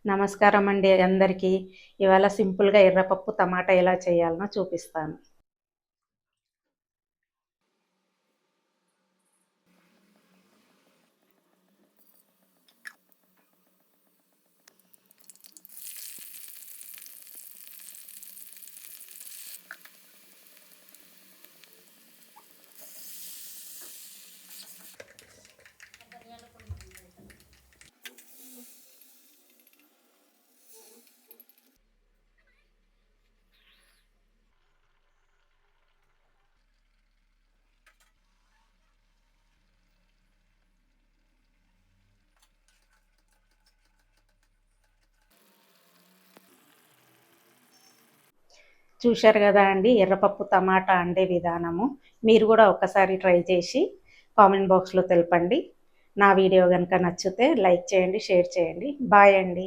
నమస్కారం అండి అందరికీ. ఇవాళ సింపుల్‌గా ఎర్రపప్పు టమాటా ఎలా చేయాలనో చూపిస్తాను. చూశారు కదా అండి ఎర్రపప్పు టమాటా అండే విధానము. మీరు కూడా ఒక్కసారి ట్రై చేసి కామెంట్ బాక్స్‌లో తెలపండి. నా వీడియో గనుక నచ్చితే లైక్ చేయండి, షేర్ చేయండి. బాయ్ అండి.